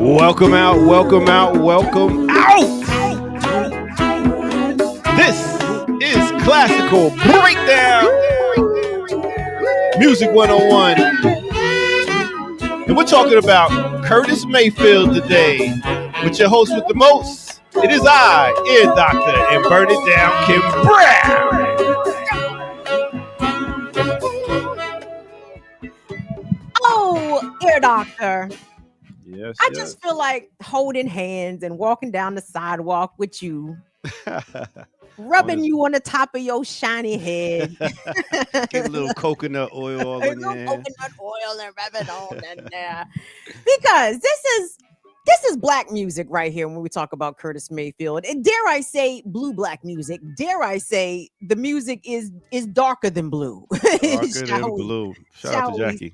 Welcome out, welcome out, welcome out. This is Classical Breakdown Music 101. And we're talking about Curtis Mayfield today with your host with the most. It is I, Ear Doctor, and Burn It Down, Kim Brown. Oh, Ear Doctor. Yes, I just feel like holding hands and walking down the sidewalk with you, rubbing you on the top of your shiny head. Get a little coconut oil all in there. Coconut oil and rub it on in there. Because this is black music right here when we talk about Curtis Mayfield. And dare I say blue-black music. Dare I say the music is darker than blue. Darker than blue. Shout out to Jackie.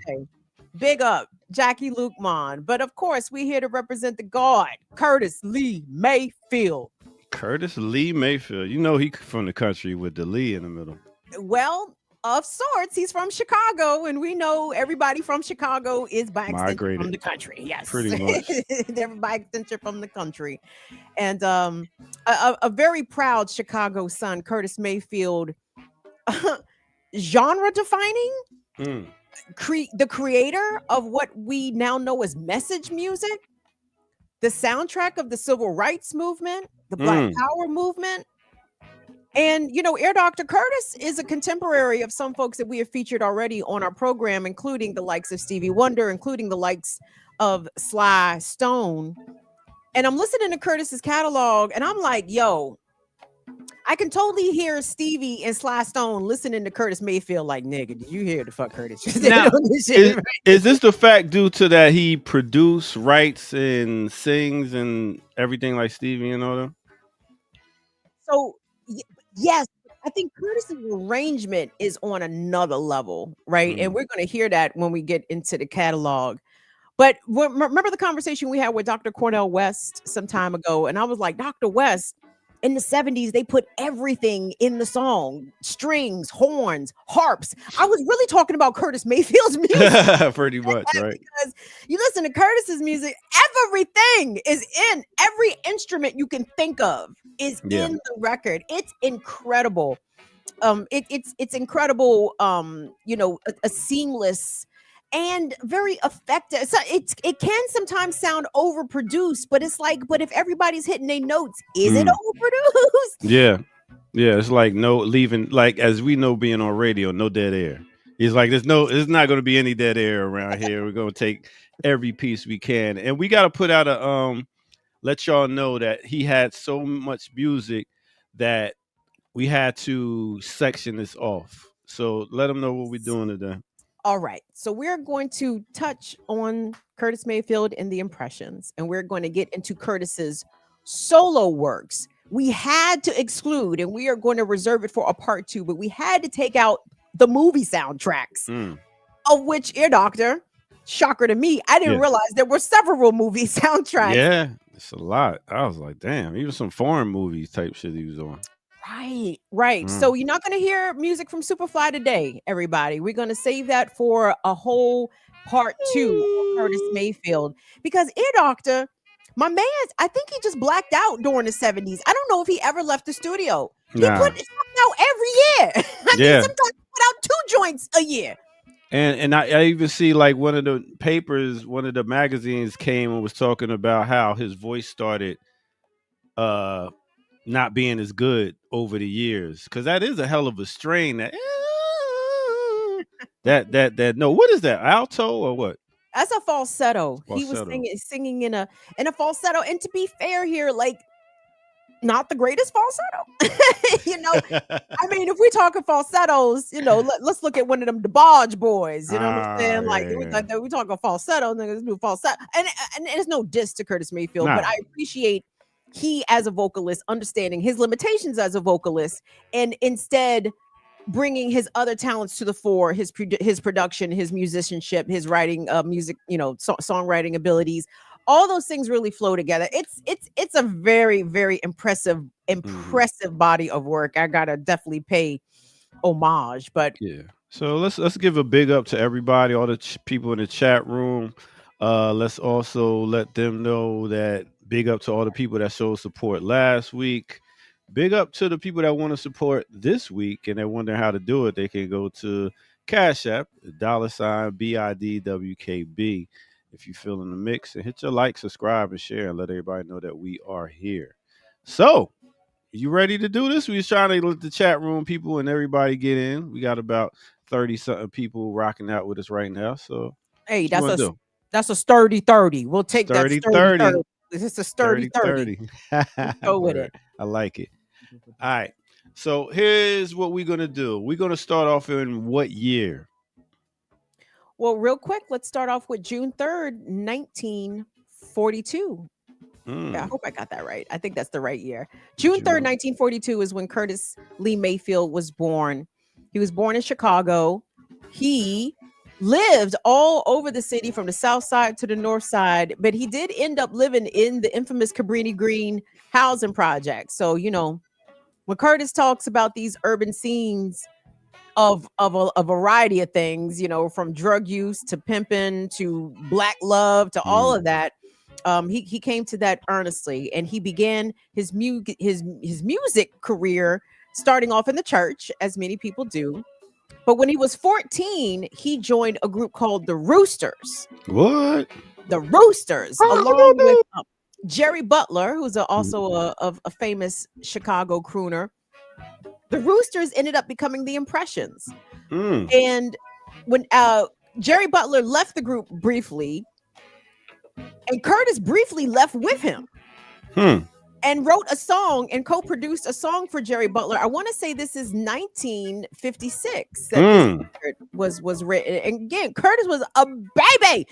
Big up, Jackie Lukman. But of course, we're here to represent the God, Curtis Lee Mayfield. Curtis Lee Mayfield. You know he from the country with the Lee in the middle. Well, of sorts. He's from Chicago, and we know everybody from Chicago is by extension from the country. Yes, pretty much. They're by extension from the country. And a very proud Chicago son, Curtis Mayfield, genre defining. The creator of what we now know as message music, the soundtrack of the civil rights movement, the Black Power movement. And, you know, Air Dr. Curtis is a contemporary of some folks that we have featured already on our program, including the likes of Stevie Wonder, including the likes of Sly Stone. And I'm listening to Curtis's catalog and I'm like, yo, I can totally hear Stevie and Sly Stone listening to Curtis Mayfield like, nigga, did you hear the fuck Curtis? Now, is this the fact due to that he produces, writes, and sings and everything like Stevie and all that? So, yes, I think Curtis's arrangement is on another level, right? And we're going to hear that when we get into the catalog. But remember the conversation we had with Dr. Cornel West some time ago? And I was like, Dr. West, in the 70s, they put everything in the song. Strings, horns, harps. I was really talking about Curtis Mayfield's music. Pretty much, right? Because you listen to Curtis's music, everything is in. Every instrument you can think of is in the record. It's incredible. It's incredible, you know, a seamless and very effective. So it can sometimes sound overproduced, but it's like, but if everybody's hitting their notes, is it overproduced? Yeah. It's like no leaving, like as we know, being on radio, no dead air. He's like, there's not going to be any dead air around here. We're going to take every piece we can, and we got to put out a let y'all know that he had so much music that we had to section this off. So let them know what we're doing today. All right. So we're going to touch on Curtis Mayfield and the Impressions, and we're going to get into Curtis's solo works. We had to exclude, and we are going to reserve it for a part 2, but we had to take out the movie soundtracks, of which, Ear Doctor, shocker to me, I didn't realize there were several movie soundtracks. Yeah, it's a lot. I was like, damn, even some foreign movies type shit he was on. Right. So you're not going to hear music from Superfly today, everybody. We're going to save that for a whole part 2 of Curtis Mayfield, because Ear Doctor, my man, I think he just blacked out during the 70s. I don't know if he ever left the studio. He put something out every year. I mean, sometimes he put out 2 joints a year. And I even see like one of the papers, one of the magazines came and was talking about how his voice started not being as good over the years, because that is a hell of a strain. That no, what is that, alto or what? That's a falsetto. He was singing in a falsetto. And to be fair here, like, not the greatest falsetto. You know, I mean, if we're talking falsettos, you know, let's look at one of them DeBarge boys. You know what I'm saying? Like, we talking falsetto, niggas do falsetto, and there's no diss to Curtis Mayfield, but I appreciate he, as a vocalist, understanding his limitations as a vocalist, and instead bringing his other talents to the fore, his production, his musicianship, his writing, music, you know, songwriting abilities. All those things really flow together. It's a very, very impressive body of work. I gotta definitely pay homage, but So let's give a big up to everybody, all the people in the chat room. Let's also let them know that big up to all the people that showed support last week. Big up to the people that want to support this week and they're wondering how to do it. They can go to Cash App, $BIDWKB, if you feel in the mix, and hit your like, subscribe, and share, and let everybody know that we are here. So, you ready to do this? We was trying to let the chat room people and everybody get in. We got about 30 something people rocking out with us right now. So, hey, that's a sturdy 30. We'll take sturdy that sturdy 30. 30. It's a sturdy 30. Let's go with it. I like it. All right. So here's what we're gonna do. We're gonna start off in what year? Well, real quick, let's start off with June 3rd, 1942. Yeah, I hope I got that right. I think that's the right year. June 3rd, 1942 is when Curtis Lee Mayfield was born. He was born in Chicago. He lived all over the city from the south side to the north side, but he did end up living in the infamous Cabrini Green housing project. So, you know, when Curtis talks about these urban scenes of a variety of things, you know, from drug use to pimping to black love to all of that, he came to that earnestly, and he began his music career starting off in the church, as many people do. But when he was 14, he joined a group called the Roosters. What? The Roosters, along with Jerry Butler, who's also a famous Chicago crooner. The Roosters ended up becoming the Impressions. And when Jerry Butler left the group briefly, and Curtis briefly left with him and wrote a song and co-produced a song for Jerry Butler. I want to say this is 1956 that this was written. And again, Curtis was a baby.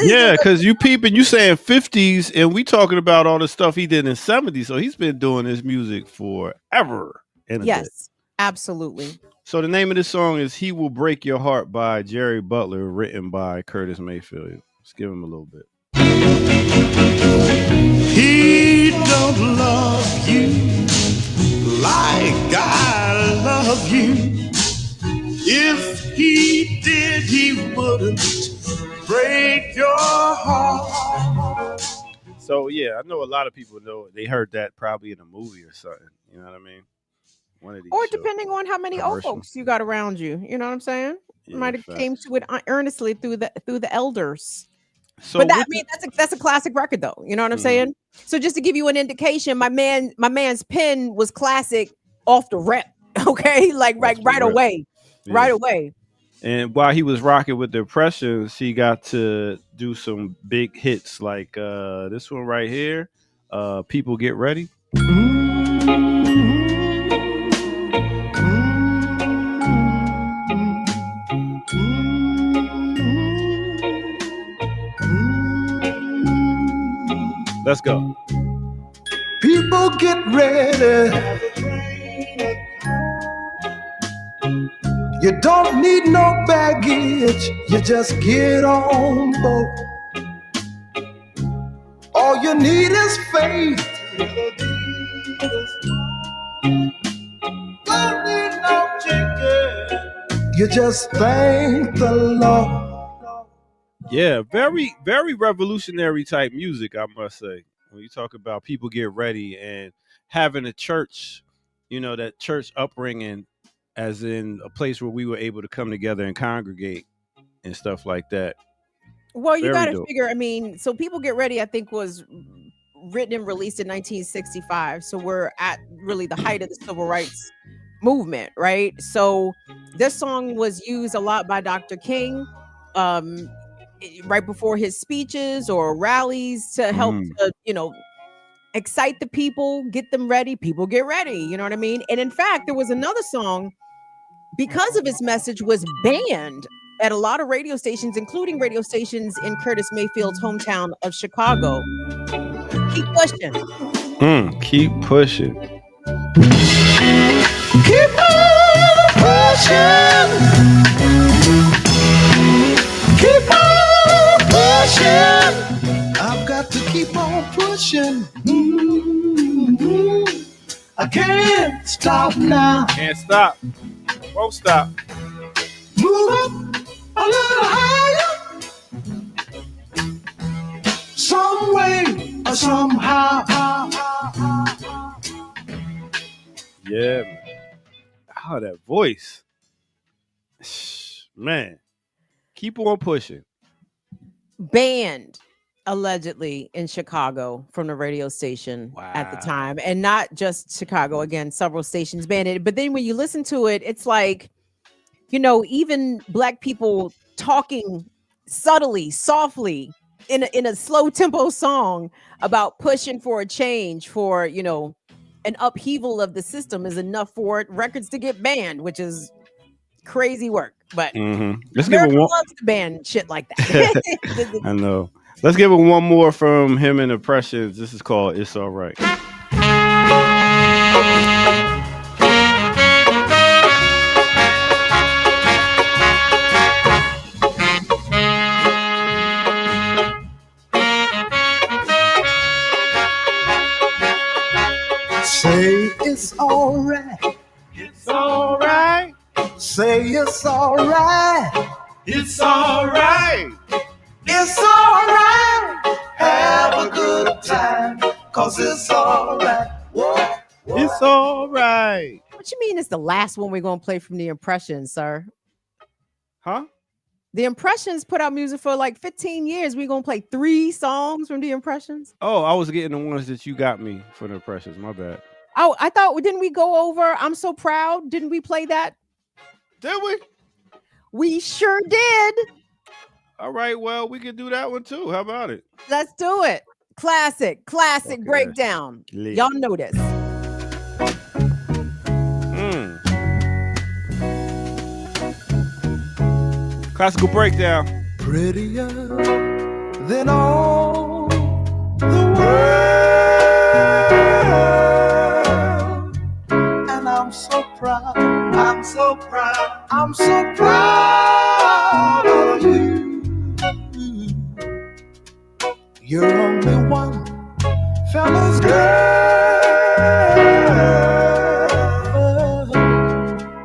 Yeah, because you peeping, you saying 50s, and we talking about all the stuff he did in 70s. So he's been doing this music forever. Yes, absolutely. So the name of this song is "He Will Break Your Heart" by Jerry Butler, written by Curtis Mayfield. Let's give him a little bit. He don't love you like I love you. If he did, he wouldn't break your heart. So yeah, I know a lot of people know they heard that probably in a movie or something. You know what I mean? One of these or depending on how many old folks you got around you. You know what I'm saying? Yeah, might have came to it earnestly through the elders. So but that's a classic record though. You know what I'm saying? So just to give you an indication, my man's pen was classic off the rep. Okay, like right away. Yeah. Right away. And while he was rocking with the Impressions, he got to do some big hits like this one right here. People Get Ready. Let's go. People get ready. You don't need no baggage. You just get on board. All you need is faith. Don't need no ticket. You just thank the Lord. Yeah, very, very revolutionary type music, I must say. When you talk about People Get Ready and having a church, you know, that church upbringing, as in a place where we were able to come together and congregate and stuff like that. Well, you got to figure, I mean, so People Get Ready, I think, was written and released in 1965. So we're at really the height of the civil rights movement, right? So this song was used a lot by Dr. King. Right before his speeches or rallies to help to, you know, excite the people, get them ready. People get ready. You know what I mean? And in fact, there was another song, because of its message, was banned at a lot of radio stations, including radio stations in Curtis Mayfield's hometown of Chicago. Keep pushing. Keep pushing. Keep on pushing. Keep on pushing. I've got to keep on pushing. I can't stop now. Can't stop. Won't stop. Move up a little higher. Some way or somehow. Yeah, man. Oh, that voice. Man, keep on pushing. Banned allegedly in Chicago from the radio station at the time, and not just Chicago. Again, several stations banned it. But then when you listen to it, it's like, you know, even black people talking subtly, softly in a slow tempo song about pushing for a change, for, you know, an upheaval of the system is enough for records to get banned, which is crazy work. But let's give it one. Loves to ban shit like that. I know. Let's give it one more from him and Impressions. This is called "It's All Right." Say it's all right. It's all right. Say it's all right. It's all right. It's all right. Have a good time, 'cause it's all right. What? It's all right. What you mean it's the last one we're going to play from the Impressions, sir? Huh? The Impressions put out music for like 15 years. We're going to play 3 songs from the Impressions? Oh, I was getting the ones that you got me for the Impressions. My bad. Oh, I thought, didn't we go over I'm So Proud? Didn't we play that? Did we? We sure did. All right, well, we could do that one too. How about it? Let's do it. Classic okay. Breakdown. Lit. Y'all know this. Classical breakdown. Prettier than all the world. And I'm so proud. I'm so proud. I'm so proud of you. You're only one fella's girl.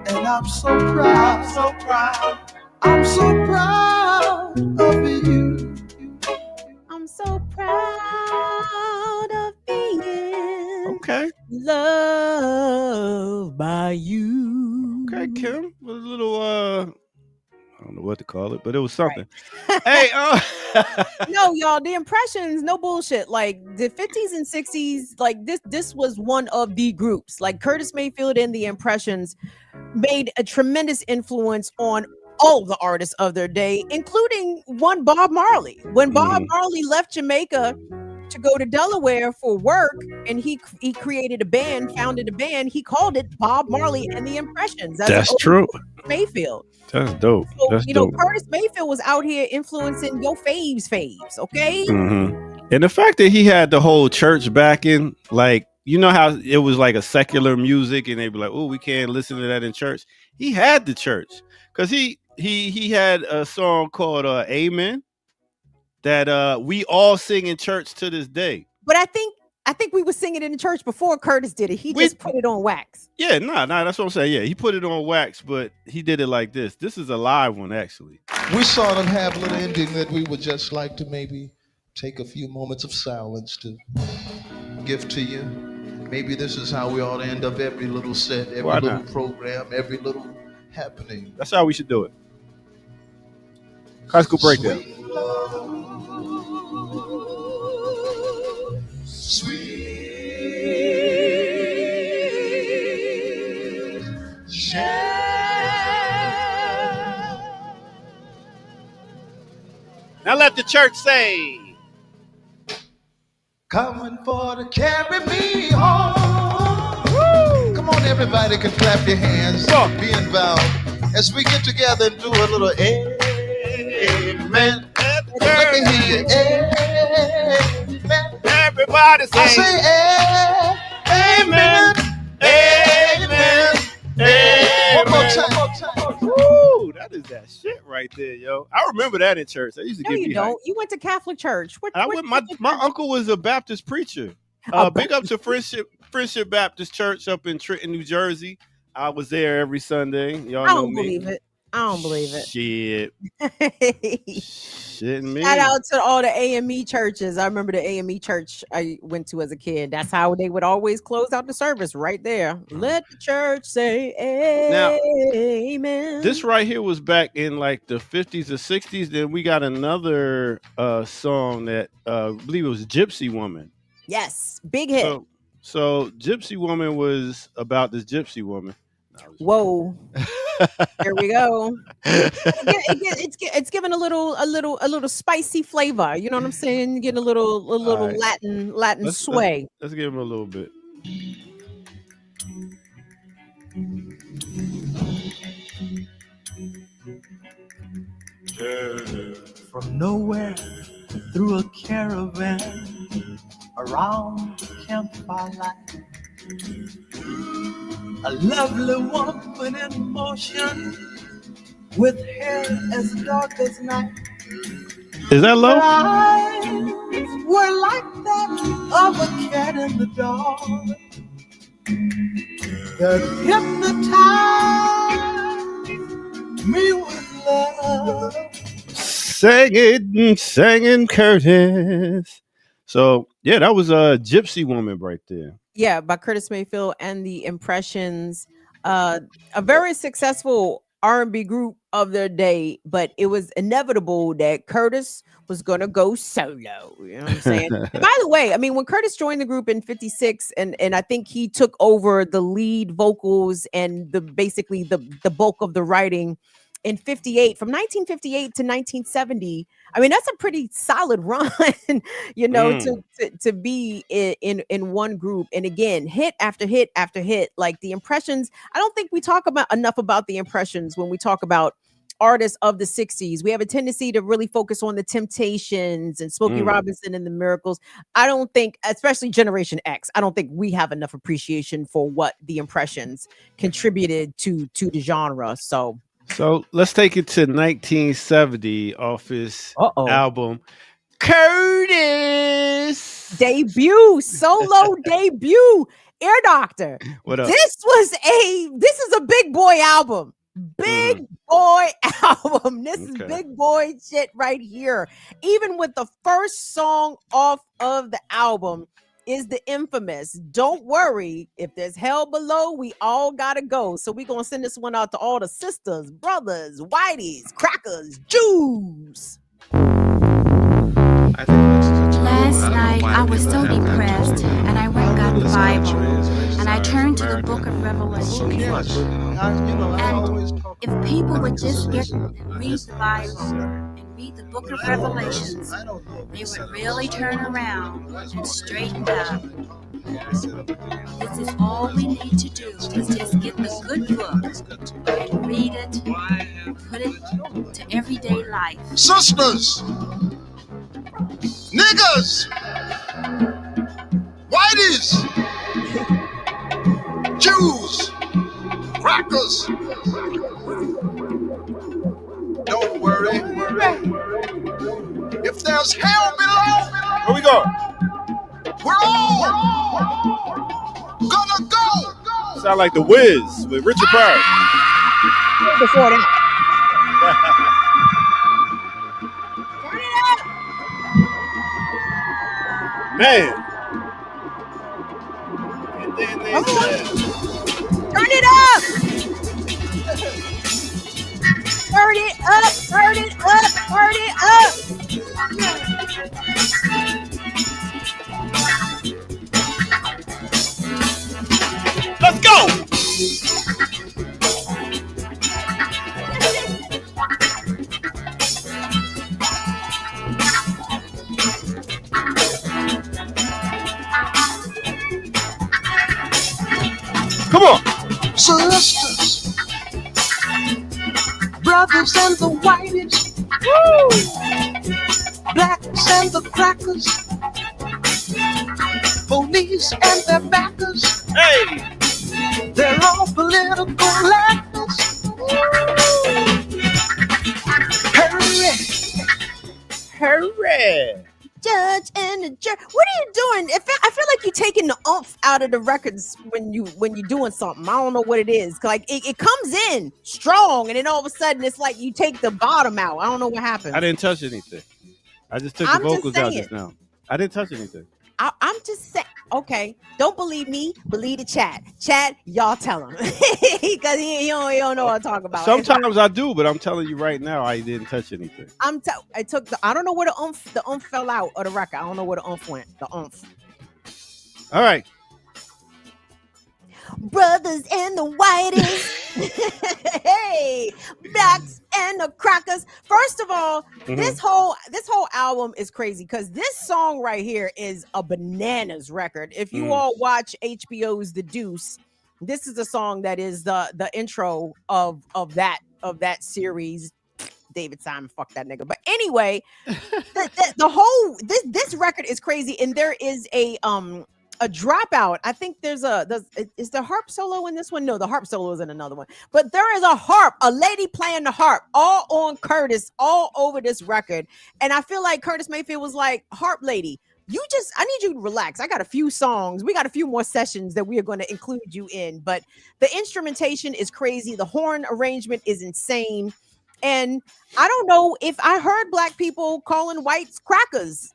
And I'm so proud, so proud. I'm so proud of you. I'm so proud of being loved by you. Okay, Kim. A little I don't know what to call it, but it was something. Right. Hey, no, y'all, the Impressions, no bullshit. Like the 50s and 60s, like this was one of the groups. Like Curtis Mayfield and the Impressions made a tremendous influence on all the artists of their day, including one Bob Marley. When Bob Marley left Jamaica to go to Delaware for work, and he created a band, founded a band, he called it Bob Marley and the Impressions. That's true. Mayfield. That's dope. So, That's dope. Curtis Mayfield was out here influencing your faves, okay? And the fact that he had the whole church backing, like, you know how it was like a secular music and they'd be like, oh, we can't listen to that in church. He had the church because he had a song called Amen that we all sing in church to this day. But I think we were singing in the church before Curtis did it. He just put it on wax. Yeah, nah, that's what I'm saying. Yeah, he put it on wax, but he did it like this. This is a live one, actually. We sort of have a little ending that we would just like to maybe take a few moments of silence to give to you. Maybe this is how we ought to end up every little set, every little program, every little happening. That's how we should do it. Classical breakdown. Sweet Now let the church say, coming for to carry me home. Woo! Come on, everybody can clap your hands. Be involved as we get together and do a little amen. Let me hear you. Amen. Everybody say, I say amen. Amen. Amen. One more time. Woo, that is that shit right there, yo. I remember that in church. I used to give you don't. You went to Catholic church. My uncle was a Baptist preacher. Big up to Friendship Baptist Church up in Trenton, New Jersey. I was there every Sunday. Y'all I know don't me. believe it. I don't believe it. Shit. Shit me. Shout out to all the AME churches. I remember the AME church I went to as a kid. That's how they would always close out the service right there. Let the church say amen. Now, this right here was back in like the 50s or 60s. Then we got another song that I believe it was Gypsy Woman. Yes, big hit. So Gypsy Woman was about this gypsy woman. Whoa. Here we go. It's giving a little spicy flavor. You know what I'm saying? Getting a little right. Latin sway. Let's give him a little bit. From nowhere through a caravan around the campfire light, a lovely woman in motion with hair as dark as night. Is that low? Her eyes were like that of a cat in the dark that hypnotized me with love. Singing Curtis. So yeah, that was a Gypsy Woman right there. Yeah, by Curtis Mayfield and the Impressions. A very successful R&B group of their day, but it was inevitable that Curtis was going to go solo. You know what I'm saying? By the way, I mean, when Curtis joined the group in 56, and I think he took over the lead vocals and basically the bulk of the writing in 58, from 1958 to 1970. I mean, that's a pretty solid run, you know, to be in one group. And again, hit after hit after hit. Like the Impressions, I don't think we talk enough about the Impressions when we talk about artists of the 60s. We have a tendency to really focus on the Temptations and Smokey Robinson and the Miracles. I don't think, especially Generation X, I don't think we have enough appreciation for what the Impressions contributed to the genre. So let's take it to 1970 off his album Curtis solo debut. Ear Doctor. What up? This is a big boy album. Big boy album. This is big boy shit right here. Even with the first song off of the album is the infamous "Don't Worry, If There's Hell Below, We All Gotta Go." So we're gonna send this one out to all the sisters, brothers, whiteys, crackers, Jews. Last night I was so depressed, and I went and got the Bible, and I turned to the book of Revelation. And if people would just read the Bible and read the book of Revelations, they would really turn around and straighten up. This is all we need to do, is just get the good book and read it, put it to everyday life. Sisters, niggas, whiteys, Jews, crackers. Don't worry. If there's hell below, where we go? We're all gonna go. Sound like The Wiz with Richard Pryor. Before that. Man. Turn it up. Turn it up. Turn it up. Turn it up. Let's go. Come on. Sisters, brothers and the whiteys, blacks and the crackers, police and their backers. Hey, they're all political actors. hooray. judge and the jury. What are you doing? I feel like you're taking the oomph out of the records when you're doing something. I don't know what it is. Like it comes in strong, and then all of a sudden it's like you take the bottom out. I don't know what happens. I didn't touch anything. I just took the vocals out just now. I didn't touch anything. I'm just saying. Okay, don't believe me. Believe the chat. Chat, y'all tell him because he don't know what I'm talking about. Sometimes I do, but I'm telling you right now, I didn't touch anything. I took the. I don't know where the oomph fell out of the record. I don't know where the oomph went. The oomph. All right. Brothers and the whitest, hey, blacks and the crackers. First of all, this whole album is crazy because this song right here is a bananas record. If you all watch HBO's The Deuce, this is the song that is the intro of that series. David Simon, fuck that nigga. But anyway, the whole this record is crazy, and there is a dropout. I think is the harp solo in this one? No, the harp solo is in another one. But there is a lady playing the harp all on Curtis, all over this record. And I feel like Curtis Mayfield was like, harp lady, I need you to relax. I got a few songs. We got a few more sessions that we are going to include you in. But the instrumentation is crazy. The horn arrangement is insane. And I don't know if I heard black people calling whites crackers.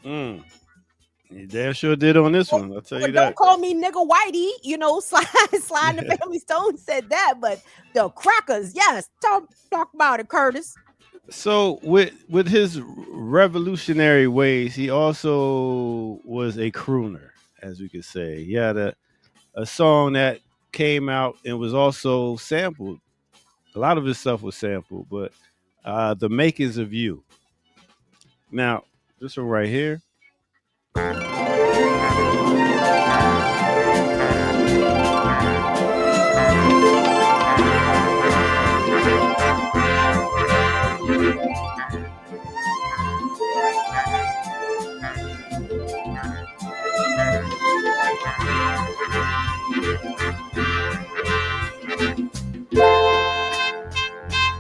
You damn sure did on this one. I'll tell you that. Don't call me nigga whitey. Sly and the Family Stone said that, but the crackers, yes. Talk about it, Curtis. So with his revolutionary ways, he also was a crooner, as we could say. He had a song that came out and was also sampled. A lot of his stuff was sampled, but The Makings of You. Now, this one right here.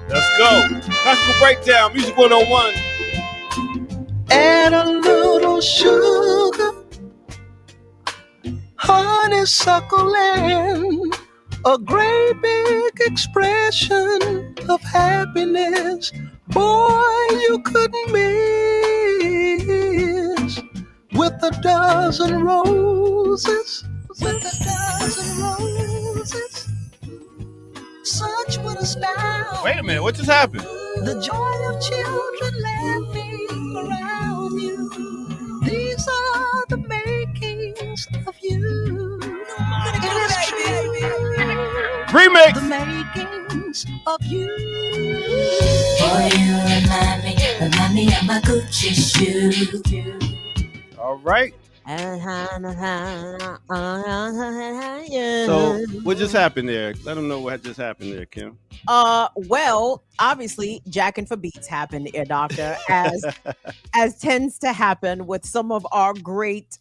Let's go. Classical Breakdown, Music 101. Add a little sugar, honeysuckle, and a great big expression of happiness. Boy, you couldn't miss with a dozen roses. With a dozen roses, such would astound. Wait a minute, what just happened? The joy of children laughing around you. These are the makings of you. It is true. Remix. The makings of you. Boy, you remind me of my Gucci shoe. All right. So what just happened there? Let them know what just happened there, Kim. Well, obviously, jacking for beats happened here, Doctor, as tends to happen with some of our great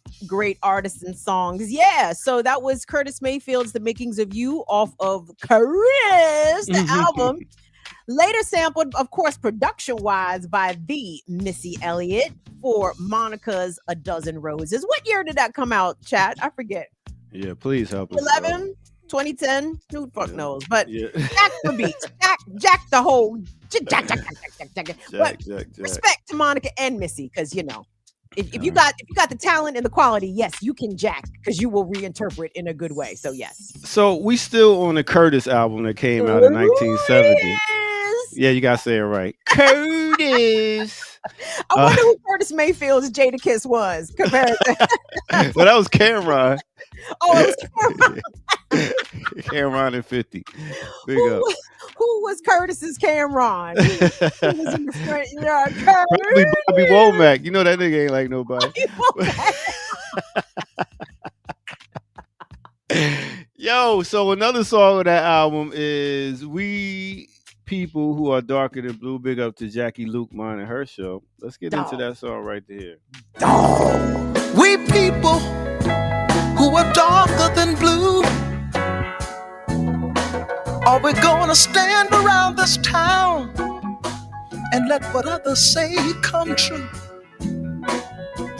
artists and songs. Yeah, so that was Curtis Mayfield's "The Makings of You" off of Curtis, the album. Later sampled, of course, production-wise by the Missy Elliott for Monica's "A Dozen Roses." What year did that come out, chat? I forget. Yeah, please help us. 11, 2010, who the fuck knows? But jack the beats, jack the whole, jack. But respect to Monica and Missy, because if you got the talent and the quality, yes, you can jack, because you will reinterpret in a good way. So yes. So we still on the Curtis album that came out in 1970. Yes. Yeah, you gotta say it right, Curtis. I wonder who Curtis Mayfield's Jadakiss was compared to. Well, that was Cameron. Oh, it was Cameron. Cameron and 50. Big up. Who was Curtis's Cameron? He was in the front, Probably Bobby Womack. You know that nigga ain't like nobody. Yo, so another song of that album is "We People Who Are Darker Than Blue." Big up to Jackie Luke, mine and her show. Let's get into that song right there. We people who are darker than blue, are we gonna stand around this town and let what others say come true?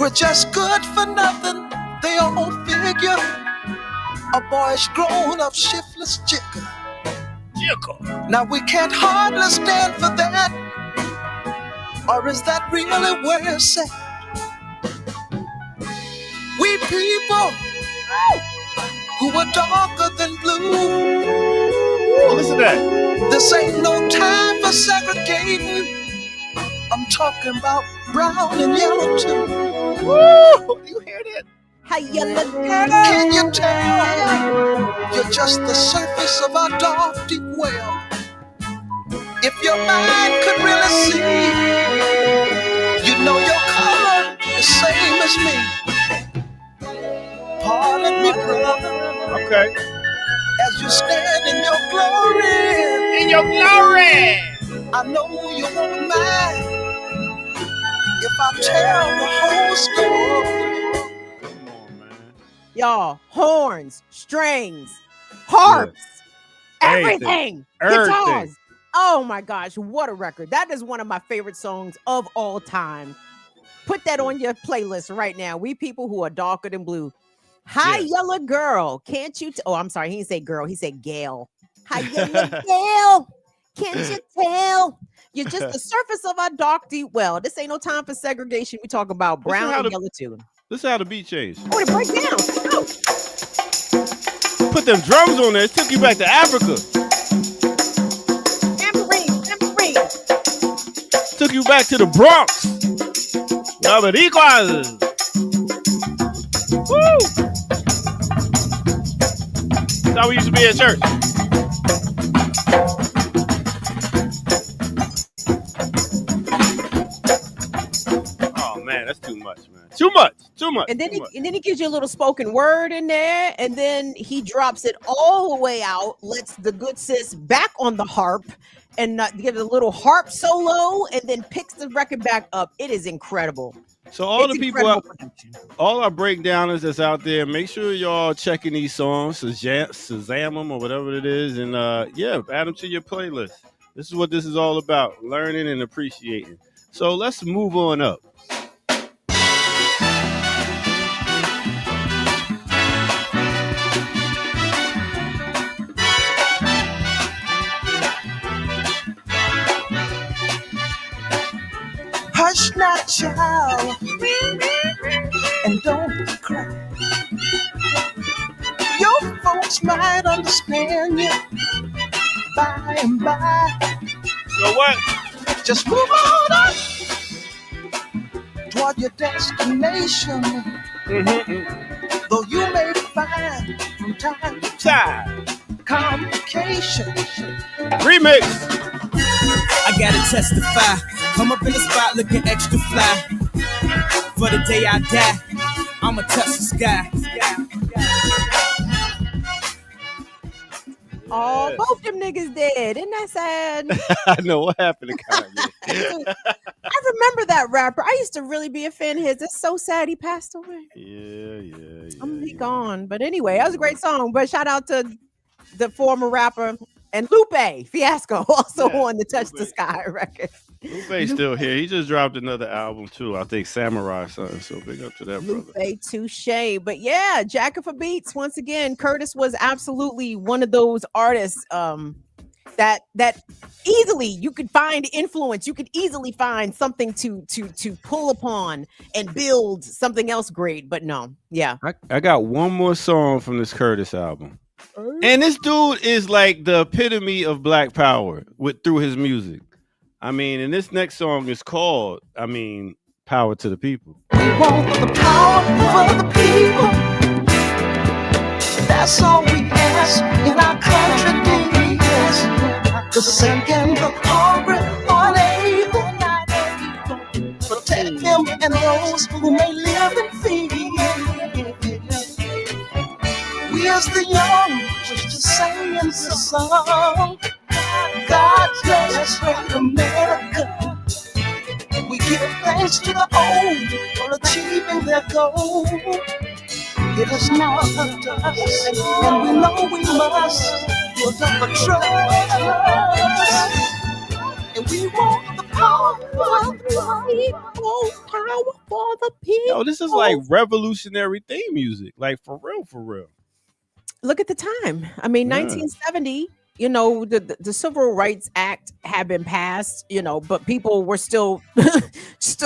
We're just good for nothing, they all figure. A boy's grown up shiftless chicken. Now we can't hardly stand for that. Or is that really where it's at? We people who are darker than blue. Oh, listen to that. This ain't no time for segregating. I'm talking about brown and yellow too. Woo! You hear that? How you look, girl? Can you tell? You're just the surface of our dark, deep well. If your mind could really see, you know your color is same as me. Pardon me, brother. Okay. As you stand in your glory. In your glory. I know you won't mind if I tell the whole story. Come on, man. Y'all, horns, strings, harps, everything. Guitars. Oh my gosh, what a record. That is one of my favorite songs of all time. Put that on your playlist right now. We people who are darker than blue. Hi, yellow girl. Can't you? Oh, I'm sorry. He didn't say girl. He said Gail. Hi, yellow girl. Can't you tell? You're just the surface of our dark deep well. This ain't no time for segregation. We talk about brown and yellow too. This is how the beat changed. Oh, it break down. Oh. Put them drums on there. It took you back to Africa. Tambourine. Took you back to the Bronx. Laberiquas. Woo! That's how we used to be at church. Oh man, that's too much, man. Too much. And then he gives you a little spoken word in there, and then he drops it all the way out, lets the good sis back on the harp, and gives a little harp solo, and then picks the record back up. It is incredible. So all the people, all our breakdowners that's out there, make sure y'all checking these songs, Shazam them or whatever it is, and add them to your playlist. This is what this is all about, learning and appreciating. So let's move on up. Hush now, child, and don't cry. Your folks might understand you by and by. So what? Just move on up toward your destination. Though you may find from time to time complications. Remix. I gotta testify. Come up in the spot looking extra fly. For the day I die, I'ma touch the sky. Oh, both them niggas dead. Isn't that sad? I know what happened to Kanye. I remember that rapper. I used to really be a fan of his. It's so sad he passed away. Yeah. He gone. But anyway, that was a great song. But shout out to the former rapper and Lupe Fiasco, also on the Touch the Sky record. Lupe's still here. He just dropped another album too. I think Samurai something. So big up to that brother. Lupe, touche. But yeah, Jacker for Beats. Once again, Curtis was absolutely one of those artists that easily you could find influence. You could easily find something to pull upon and build something else great. But no, yeah. I got one more song from this Curtis album. And this dude is like the epitome of Black Power through his music. I mean, and this next song is called, Power to the People. We want the power for the people. That's all we ask in our country, yes. The sick and the hungry, unable, protect them and those who may live in fear. We as the young, just saying the song. God bless great America. We give thanks to the old for achieving their goal. It is now up to us, and we know we must build up a trust. And we want the Power for the people. Power for the people. Yo, this is like revolutionary theme music. Like for real, for real. Look at the time. I mean, 1970, you know, the Civil Rights Act had been passed, you know, but people were still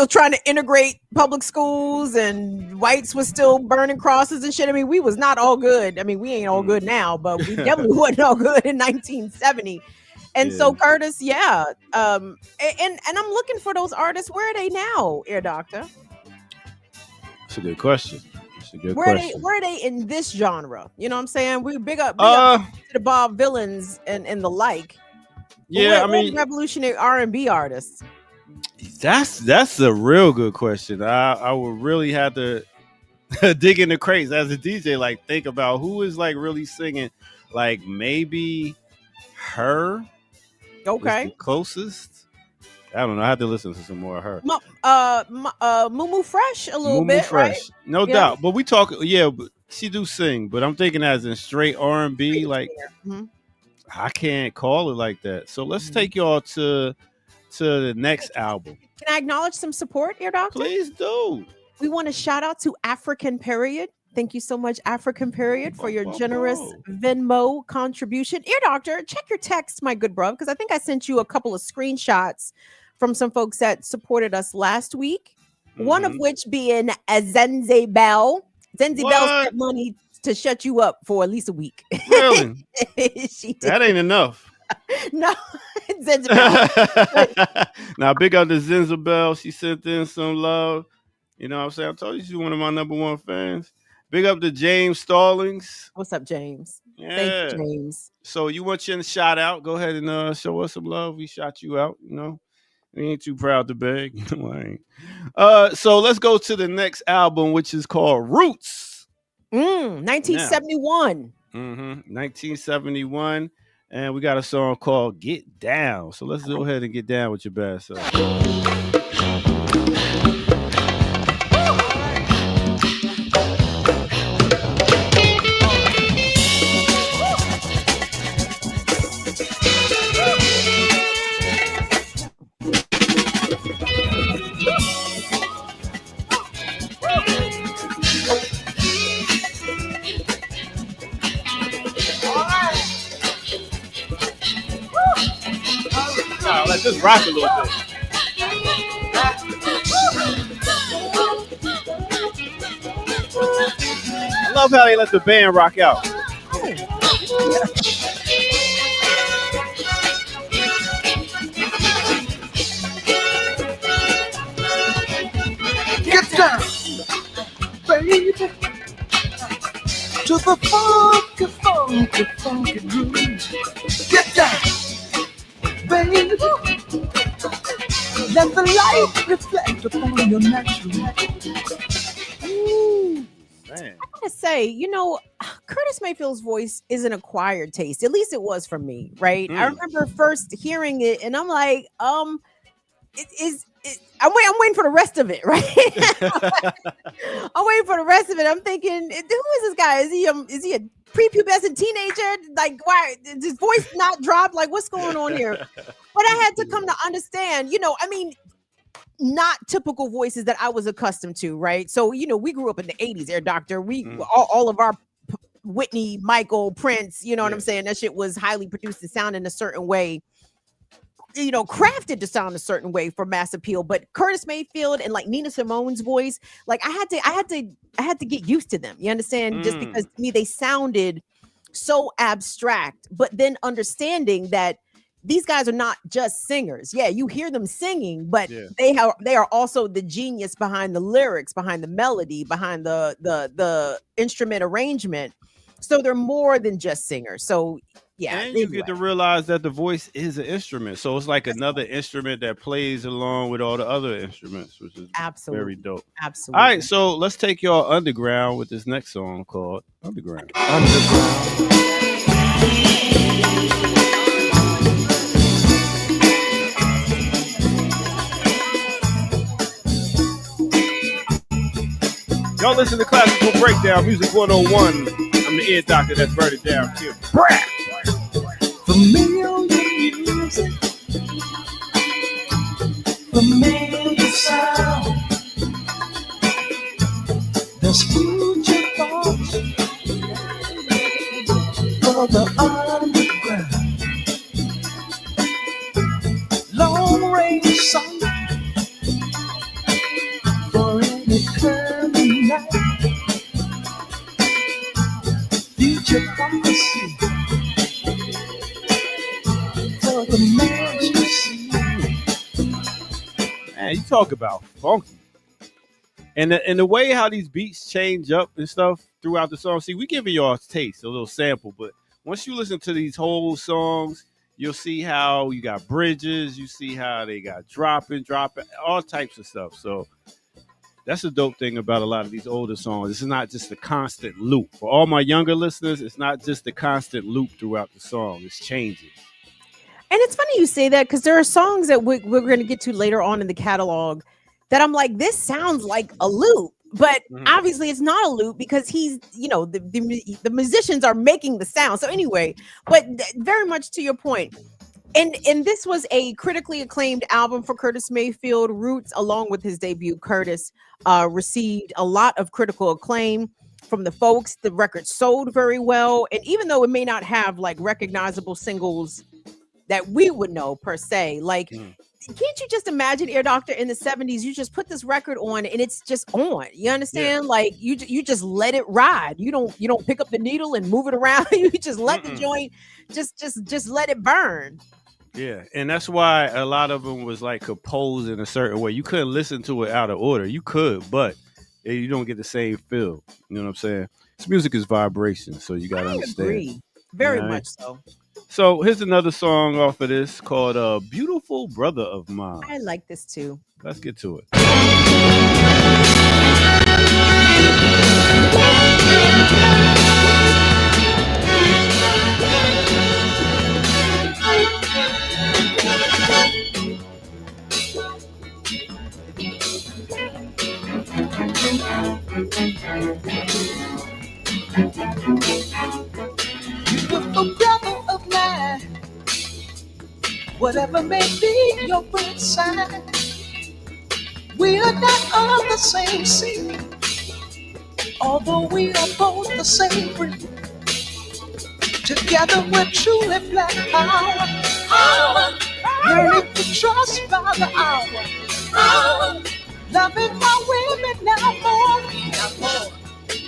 trying to integrate public schools, and whites were still burning crosses and shit. I mean, we was not all good. I mean, we ain't all good now, but we definitely wasn't all good in 1970. And so Curtis, and I'm looking for those artists. Where are they now, Ear Doctor? That's a good question. Where are they in this genre? You know what I'm saying? We big up to the Bob Villains and the like. Yeah, I mean, revolutionary R&B artists. That's a real good question. I would really have to dig in the crates as a DJ. Like, think about who is like really singing. Like maybe her. Okay. The closest. I don't know. I have to listen to some more of her. Mumu Fresh a little bit, Fresh. Right? No doubt. But we talk. But she do sing. But I'm thinking as in straight R&B. Like I can't call it like that. So let's take y'all to the next album. Can I acknowledge some support, Ear Doctor? Please do. We want to shout out to African Period. Thank you so much, African Period, for your generous Venmo contribution. Ear Doctor, check your text, my good bro, because I think I sent you a couple of screenshots from some folks that supported us last week. One of which being a Zenze Bell. Zenze Bell spent money to shut you up for at least a week. Really? She did. That ain't enough. No, Zenze Bell. Now, big up to Zenze Bell. She sent in some love. You know what I'm saying? I told you she's one of my number one fans. Big up to James Stallings. What's up, James? Yeah. Thank you, James. So you want your shout out? Go ahead and show us some love. We shout you out, you know. We ain't too proud to beg. You know, I ain't. So let's go to the next album, which is called Roots. 1971. 1971. And we got a song called Get Down. So let's go ahead and get down with your bad self. Let's just rock a little bit. I love how they let the band rock out. Get down, baby, to the funky groove. Get down, baby. Let the light reflect upon your natural. Man. I gotta say, you know, Curtis Mayfield's voice is an acquired taste. At least it was for me, right? I remember first hearing it, and I'm like, I'm waiting for the rest of it, right? I'm waiting for the rest of it. I'm thinking, who is this guy? Is he a prepubescent teenager? Like, why is his voice not dropped? Like, what's going on here? But I had to come to understand, you know, I mean, not typical voices that I was accustomed to, right? So, you know, we grew up in the 80s, Air Doctor. We all of our Whitney, Michael, Prince, you know what I'm saying? That shit was highly produced and sound in a certain way, you know, crafted to sound a certain way for mass appeal. But Curtis Mayfield and like Nina Simone's voice, like I had to get used to them. You understand? Just because to me they sounded so abstract, but then understanding that these guys are not just singers. Yeah, you hear them singing, but they are also the genius behind the lyrics, behind the melody, behind the instrument arrangement. So they're more than just singers. So yeah, and you get to realize that the voice is an instrument. So it's like another instrument that plays along with all the other instruments, which is very dope. Absolutely. All right, so let's take y'all underground with this next song called Underground. Y'all listen to Classical Breakdown, Music 101. I'm the ear doctor that's burning down too. Familiar music Just future thoughts for the underground. Long range sight for any curly night. Future prophecy for the man to see. Man, you talk about funky. And the way how these beats change up and stuff throughout the song. See, we giving y'all a taste, a little sample, but once you listen to these whole songs, you'll see how you got bridges, you see how they got dropping, all types of stuff. So that's the dope thing about a lot of these older songs. It's not just a constant loop. For all my younger listeners, it's not just a constant loop throughout the song. It's changing. And it's funny you say that because there are songs that we're going to get to later on in the catalog that I'm like, this sounds like a loop, but obviously it's not a loop because he's, the musicians are making the sound. So anyway, but very much to your point. And this was a critically acclaimed album for Curtis Mayfield. Roots, along with his debut, Curtis, received a lot of critical acclaim from the folks. The record sold very well. And even though it may not have like recognizable singles that we would know per se, like, can't you just imagine, Ear Doctor, in the 70s, you just put this record on and it's just on. You understand? Yeah. Like you just let it ride. You don't pick up the needle and move it around. You just let the joint just let it burn. Yeah, and that's why a lot of them was like composed in a certain way. You couldn't listen to it out of order. You could, but you don't get the same feel. You know what I'm saying? This music is vibration, so you got to understand. I agree. Very much so. So here's another song off of this called Beautiful Brother of Mine. I like this too. Let's get to it. Beautiful brother of mine, whatever may be your birth sign, we are not of the same seed, although we are both the same breed. Together we're truly black power, learning to trust by the hour, loving our women now more,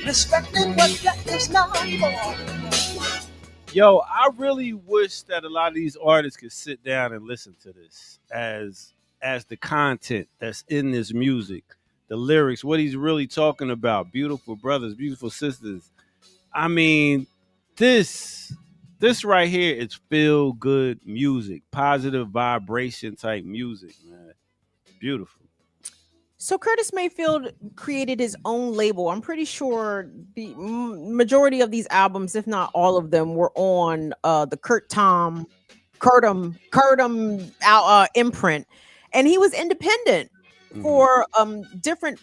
respecting what that is not for. Yo, I really wish that a lot of these artists could sit down and listen to this as the content that's in this music, the lyrics, what he's really talking about. Beautiful brothers, beautiful sisters. I mean, this right here is feel good music, positive vibration type music, man. Beautiful. So Curtis Mayfield created his own label. I'm pretty sure the majority of these albums, if not all of them, were on the Curtum imprint, and he was independent for different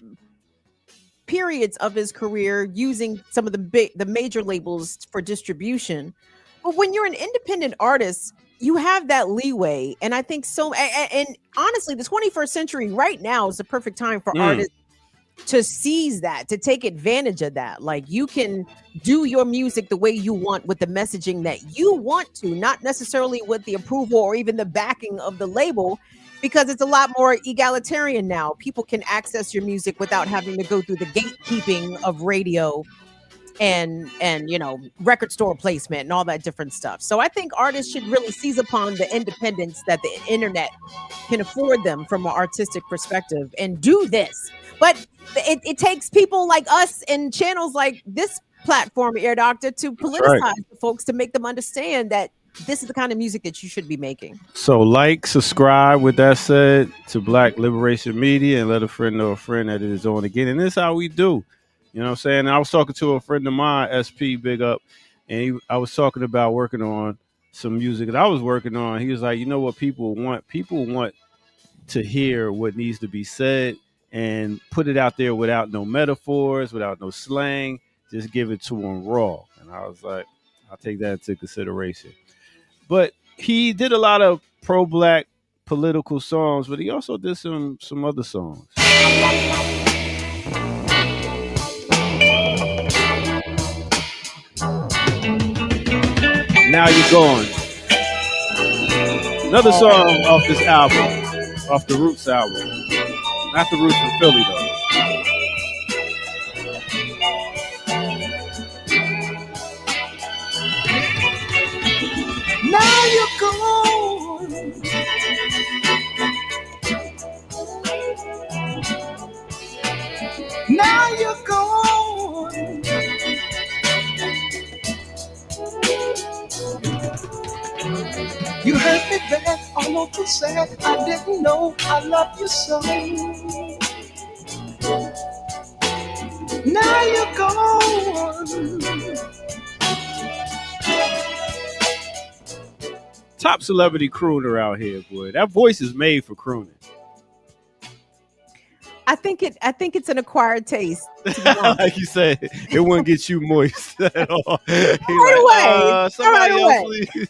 periods of his career, using some of the major labels for distribution. But when you're an independent artist, you have that leeway. And I think so. And honestly, the 21st century right now is the perfect time for artists to seize that, to take advantage of that. Like, you can do your music the way you want, with the messaging that you want to, not necessarily with the approval or even the backing of the label, because it's a lot more egalitarian now. People can access your music without having to go through the gatekeeping of radio and record store placement and all that different stuff. So I think artists should really seize upon the independence that the internet can afford them from an artistic perspective and do this. But it takes people like us and channels like this platform, Ear Doctor, to politicize the folks, to make them understand that this is the kind of music that you should be making. So subscribe, with that said, to Black Liberation Media, and let a friend know a friend that it is on again. And this is how we do. You know what I'm saying? And I was talking to a friend of mine, SP, big up, and I was talking about working on some music that I was working on. He was like, you know what people want? People want to hear what needs to be said and put it out there without no metaphors, without no slang. Just give it to them raw. And I was like, I'll take that into consideration. But he did a lot of pro-Black political songs, but he also did some other songs. Now You're Gone. Another song off this album, off the Roots album. Not the Roots from Philly, though. Now you're gone. Now you're gone. You hurt me bad, almost too sad. I didn't know I loved you so. Now you're gone. Top celebrity crooner out here, boy. That voice is made for crooning. I think it's an acquired taste. Like you said, it wouldn't get you moist at all. Right away. Somebody else, please.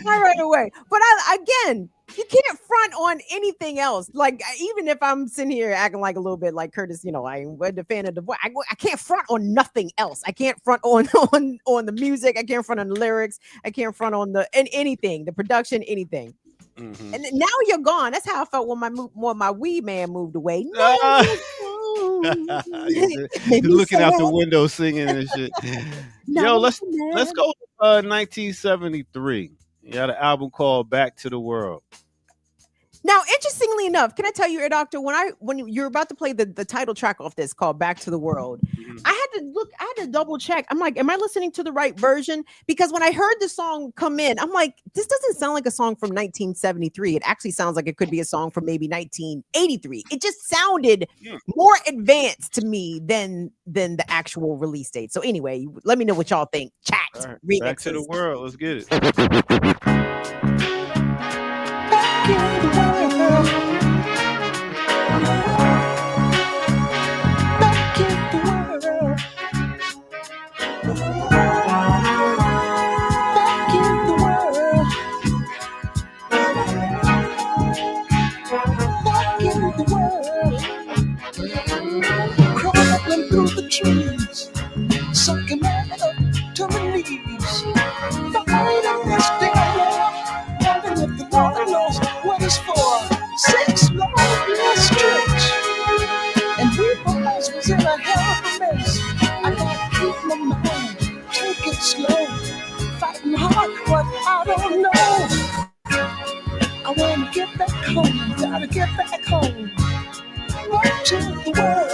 Not right away. But again, you can't front on anything else. Like, even if I'm sitting here acting like a little bit like Curtis, I wasn't a fan of the voice. I can't front on nothing else. I can't front on the music. I can't front on the lyrics. I can't front on anything, the production, anything. Mm-hmm. And Now You're Gone. That's how I felt when my wee man moved away. Looking out the window singing and shit. Yo, let's go to 1973. You got an album called Back to the World. Now, interestingly enough, can I tell you, Ear Doctor, when you're about to play the title track off this called Back to the World, mm-hmm. I had to double check. I'm like, am I listening to the right version? Because when I heard the song come in, I'm like, this doesn't sound like a song from 1973. It actually sounds like it could be a song from maybe 1983. It just sounded more advanced to me than the actual release date. So anyway, let me know what y'all think. Chat. Right. Back to the World. Let's get it. Through the trees, sucking right up to the leaves, fighting this day, wondering if the Lord knows what it's for. 6 long years stretch, and we boys was in a hell of a mess. I gotta keep my mind, take it slow, fighting hard, but I don't know. I wanna get back home, gotta get back home, right to the world.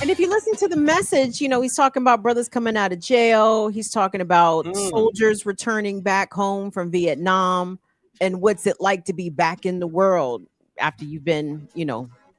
And if you listen to the message, he's talking about brothers coming out of jail. He's talking about soldiers returning back home from Vietnam and what's it like to be back in the world after you've been,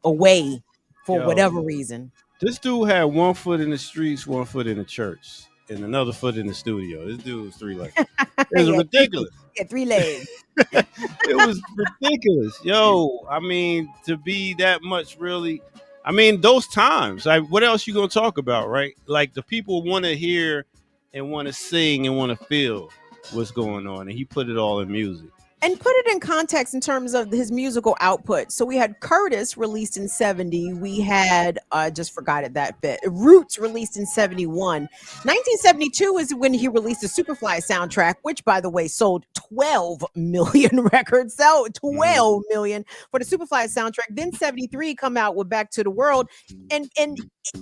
away for whatever reason. This dude had 1 foot in the streets, 1 foot in the church, and another foot in the studio. This dude was 3 legs. It was ridiculous. Yeah, 3 legs. It was ridiculous. Yo, I mean, to be that much really... I mean, those times, what else you going to talk about, right? Like, the people want to hear and want to sing and want to feel what's going on. And he put it all in music. And put it in context in terms of his musical output. So we had Curtis released in 70. We had, just forgot it that bit, Roots released in 71. 1972 is when he released the Superfly soundtrack, which, by the way, sold 12 million records. So 12 million for the Superfly soundtrack. Then 73 come out with Back to the World. And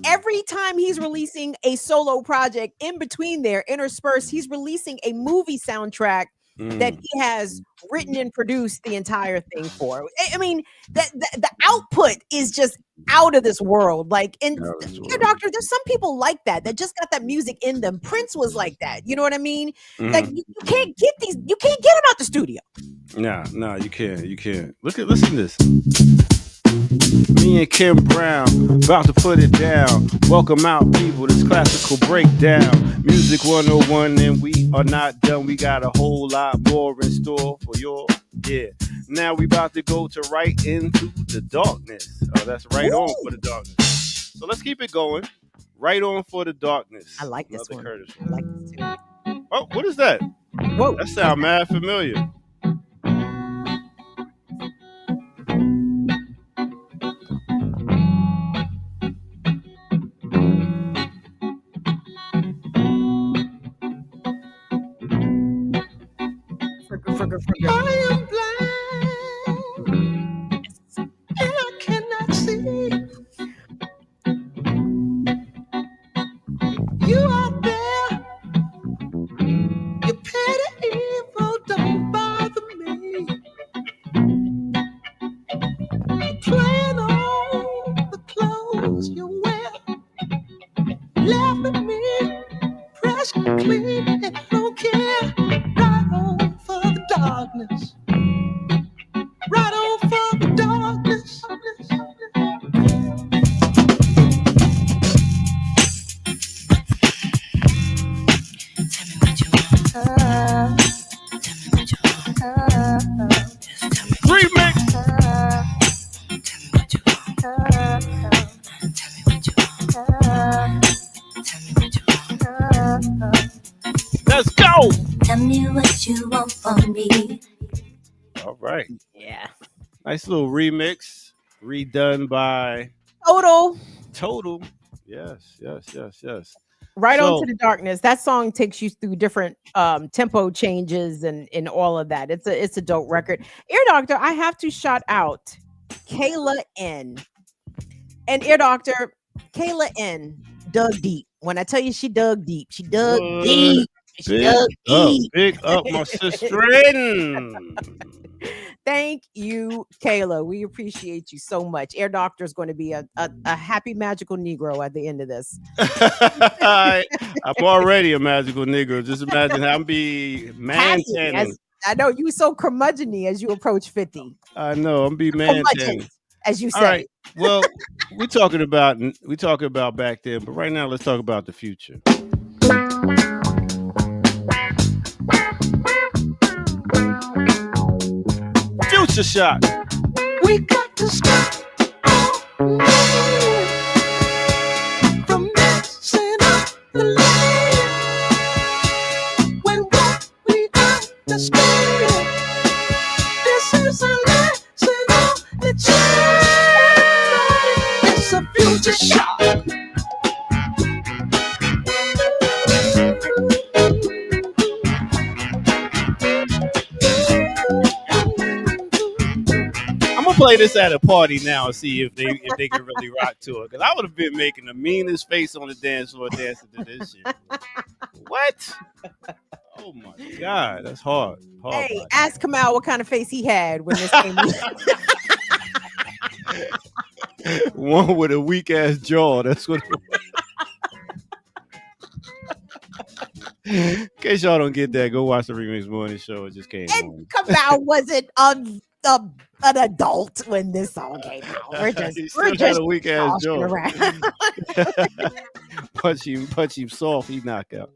every time he's releasing a solo project, in between there, interspersed, he's releasing a movie soundtrack that he has written and produced the entire thing for. I mean, the output is just out of this world. Like, and Doctor, there's some people like that just got that music in them. Prince was like that. You know what I mean? Like, you can't get them out the studio. No, you can't. Listen to this. Me and Kim Brown about to put it down. Welcome out, people. This classical breakdown. Music 101, and we are not done. We got a whole lot more in store for y'all. Yeah. Now we about to go to right into the darkness. Oh, that's right on for the darkness. So let's keep it going. Right on for the darkness. I like this one. Curtis. I like this too. Oh, what is that? Whoa. That sound mad familiar. for me. All right. Yeah. Nice little remix, redone by Total. Yes. Right So, onto the darkness. That song takes you through different tempo changes and all of that. It's a dope record. Ear Doctor, I have to shout out Kayla N. And Ear Doctor, Kayla N dug deep. When I tell you she dug deep, she dug deep. She dug deep. Big up my sister. Thank you, Kayla. We appreciate you so much. Air Doctor is going to be a happy magical Negro at the end of this. I'm already a magical Negro. Just imagine how I'm be man tanning. I know you so curmudgeon-y as you approach 50. I know I'm be man tanning, as you say. All right. Well, we talking about back then, but right now let's talk about the future. Future shot. We got to stop from messing up the light. When what we understand, this is a lesson on the child. It's a future shot. Play this at a party now and see if they can really rock to it. Because I would have been making the meanest face on the dance floor dancing to this shit. What? Oh my God, that's hard. Hey, ask Kamal what kind of face he had when this came out. One with a weak ass jaw. That's what it was. In case y'all don't get that, go watch the Remix Morning Show. It just came on. Kamal wasn't an adult when this song came out. We're just a weak ass jaw. punch him soft, he knock out.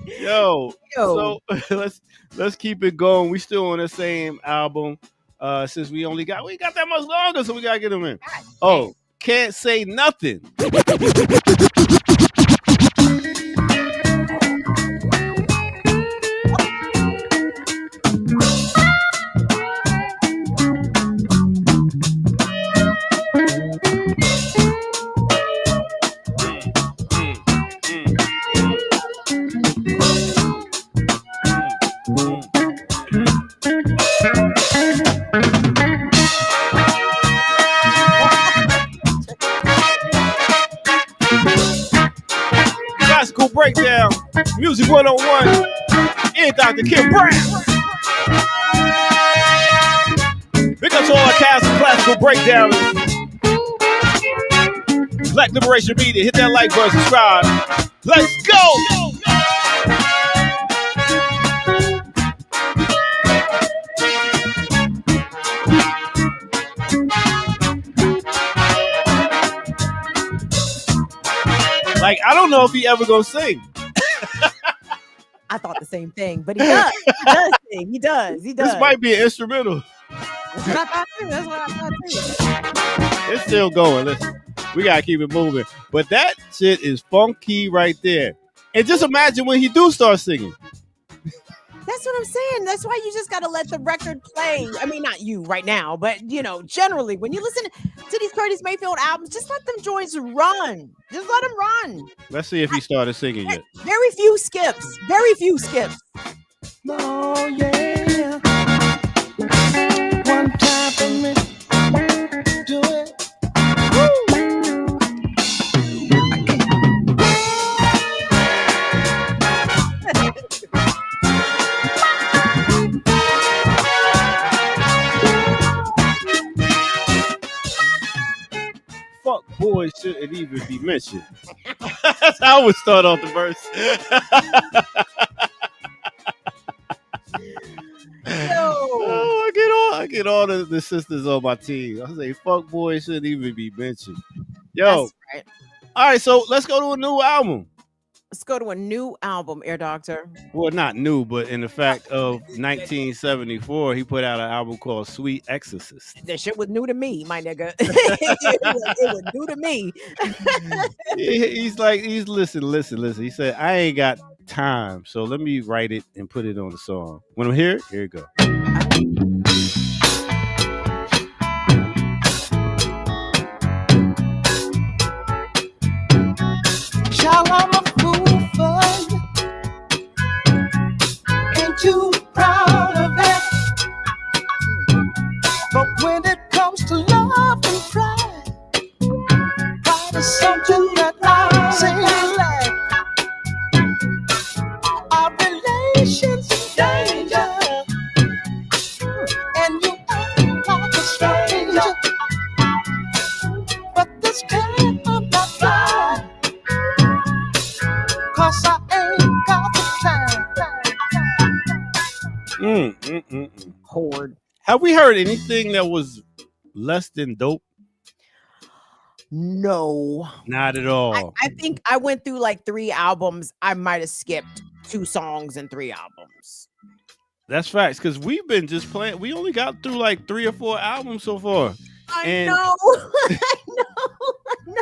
Yo. So let's keep it going. We still on the same album. Since we got that much longer, so we gotta get them in. Oh, Can't Say Nothing. Breakdown, Music 101, and Dr. Kim Brown. Big up to all our cast of classical breakdowners. Black Liberation Media, hit that like button, subscribe. Let's go! Like, I don't know if he ever gonna sing. I thought the same thing, but he does. He does sing. He does. This might be an instrumental. That's what I thought too. That's what I thought too. It's still going. Listen, we gotta keep it moving. But that shit is funky right there. And just imagine when he do start singing. That's what I'm saying. That's why you just got to let the record play. I mean, not you right now, but, generally, when you listen to these Curtis Mayfield albums, just let them joints run. Just let them run. Let's see if he started singing yet. Very few skips. Very few skips. Oh, yeah. One time for me. Do it. Fuck boys shouldn't even be mentioned. That's how I would start off the verse. I get all the sisters on my team. I say fuck boys shouldn't even be mentioned. Yo. That's right. All right, so let's go to a new album. Let's go to a new album, Air Doctor. Well, not new, but in the fact of 1974, he put out an album called Sweet Exorcist. That shit was new to me, my nigga. it was new to me. He's listen. He said, I ain't got time. So let me write it and put it on the song. When I'm here you go. Child, I'm a fool for you. Ain't too proud of that. But when it comes to love and pride, pride is something that I say lack. Our relations in danger, and you act like a stranger. But this time I'm not fine, 'cause I ain't got the time. Horde. Have we heard anything that was less than dope? No, not at all. I think I went through like 3 albums. I might have skipped 2 songs in 3 albums. That's facts, because we've been just playing. We only got through like 3 or 4 albums so far. I know. I know.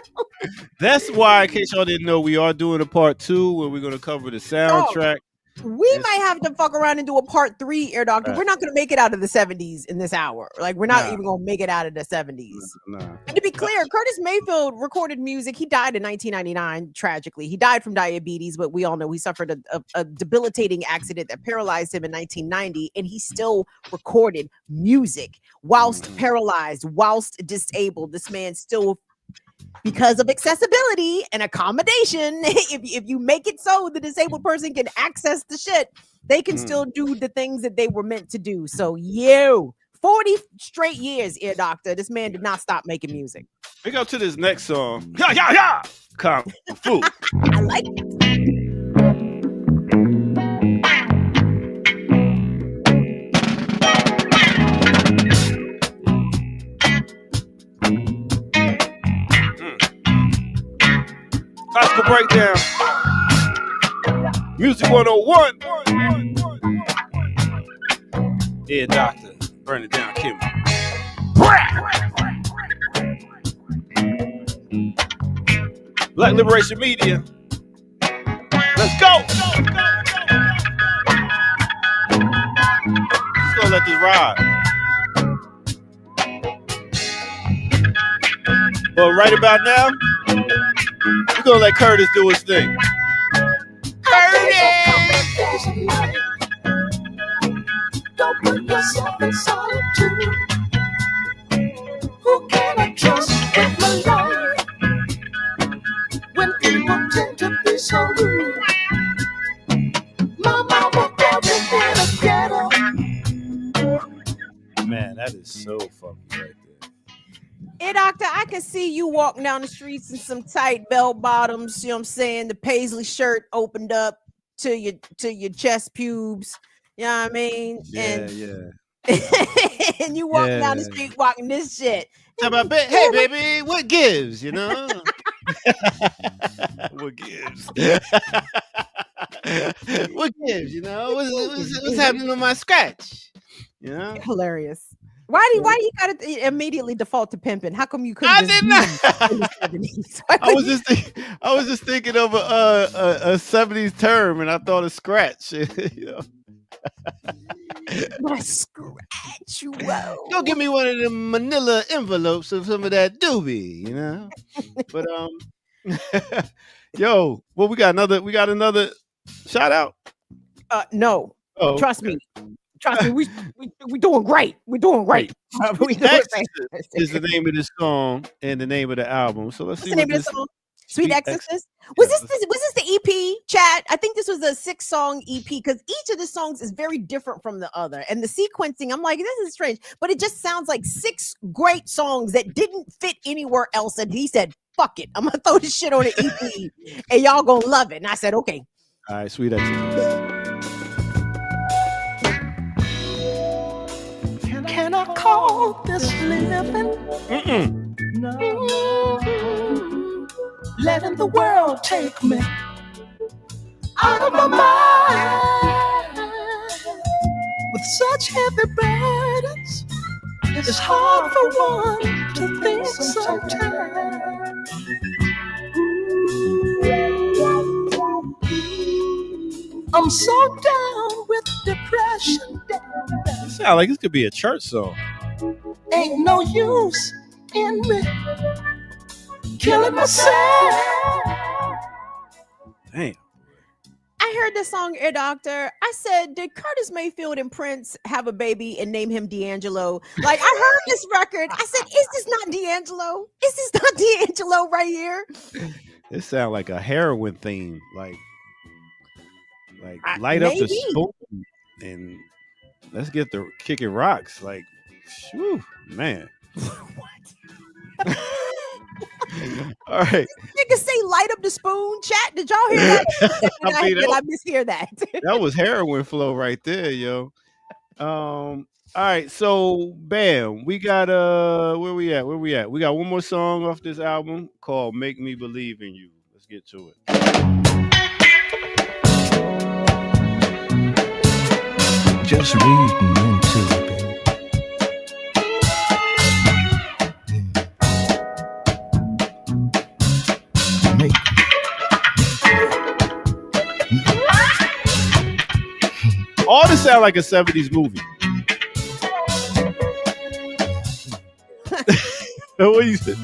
That's why, in case y'all didn't know, we are doing a part 2 where we're going to cover the soundtrack. We might have to fuck around and do a part 3, Air Doctor. Right. We're not going to make it out of the 70s in this hour. Like, we're not even going to make it out of the 70s. And to be clear, Curtis Mayfield recorded music. He died in 1999, tragically. He died from diabetes, but we all know he suffered a debilitating accident that paralyzed him in 1990, and he still recorded music whilst paralyzed, whilst disabled. This man still, because of accessibility and accommodation, if you make it so the disabled person can access the shit, they can still do the things that they were meant to do. So 40 straight years, Ear Doctor, this man did not stop making music. We go to this next song. Yeah, yeah, yeah. Kung Fu. I like it. Classical breakdown. Music 101. Yeah, Doctor. Burn it down, Kim. Black Liberation Media. Let's go. Let's go, let this ride. But right about now, we're gonna let Curtis do his thing. Curtis! Don't put yourself in solitude. Who can I trust with my life when people tend to be so rude? My mama brought me in a ghetto. Man, that is so funky right there. Hey, Doctor, I can see you walking down the streets in some tight bell bottoms, you know what I'm saying? The paisley shirt opened up to your chest pubes, you know what I mean? Yeah. And you walking down the street walking this shit. Hey, baby, what gives, you know? What gives? What gives, you know? What's happening on my scratch? You know? Hilarious. Why do you gotta immediately default to pimping? How come you couldn't? I did not. I was just thinking of a 70s term, and I thought of scratch. You know? My scratch, whoa. Go give me one of them manila envelopes of some of that doobie, you know. But yo, well, we got another shout out. No, trust me. Trust me, we doing great. We're doing great. Exorcist is the name of the song and the name of the album. So let's see. What's the name of the song? Sweet Exorcist. Was this the EP, chat? I think this was a 6-song EP because each of the songs is very different from the other. And the sequencing, I'm like, this is strange. But it just sounds like 6 great songs that didn't fit anywhere else. And he said, fuck it. I'm going to throw this shit on an EP and y'all going to love it. And I said, okay. All right, Sweet Exorcist. Can I call this living? No. Letting the world take me out of my mind. With such heavy burdens, it's hard for one to think sometimes. I'm so down with depression. It sounds like this could be a church song. Ain't no use in me killing myself. Damn. I heard this song, Ear Doctor. I said, did Curtis Mayfield and Prince have a baby and name him D'Angelo? Like, I heard this record. I said, is this not D'Angelo? Is this not D'Angelo right here? It sounds like a heroin theme. Like light up the spoon and let's get the kicking rocks. Like, whew, man. What? All right. Niggas say light up the spoon. Chat, did y'all hear that? Did I mishear that? That was heroin flow right there, yo. All right, so bam, we got where we at? We got one more song off this album called Make Me Believe in You. Let's get to it. Just reading into it, baby. All this sound like a 70s movie. What you said?